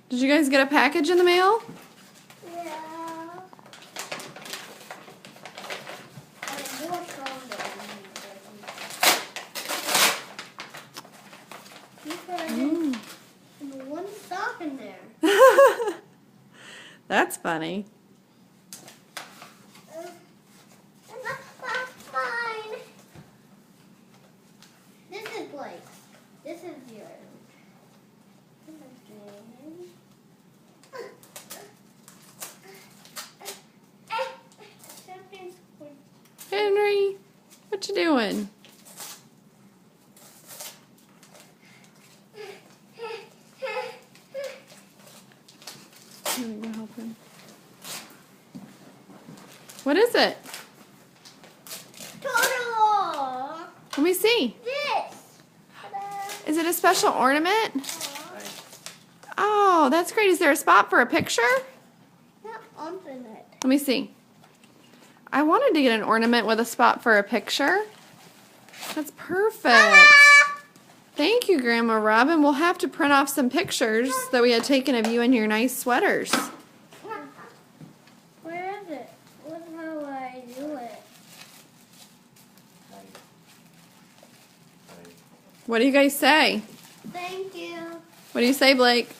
Did you guys get a package in the mail? Yeah. Mm. And one sock in there. That's funny. And that's mine. This is Blake's. This is yours. Henry, what you doing? Let me go help him. What is it? Turtle. Let me see. This. Ta-da. Is it a special ornament? Oh, that's great. Is there a spot for a picture? Not open it. Let me see. I wanted to get an ornament with a spot for a picture. That's perfect. Thank you, Grandma Robin. We'll have to print off some pictures that we had taken of you in your nice sweaters. Where is it? How do I do it? What do you guys say? Thank you. What do you say, Blake?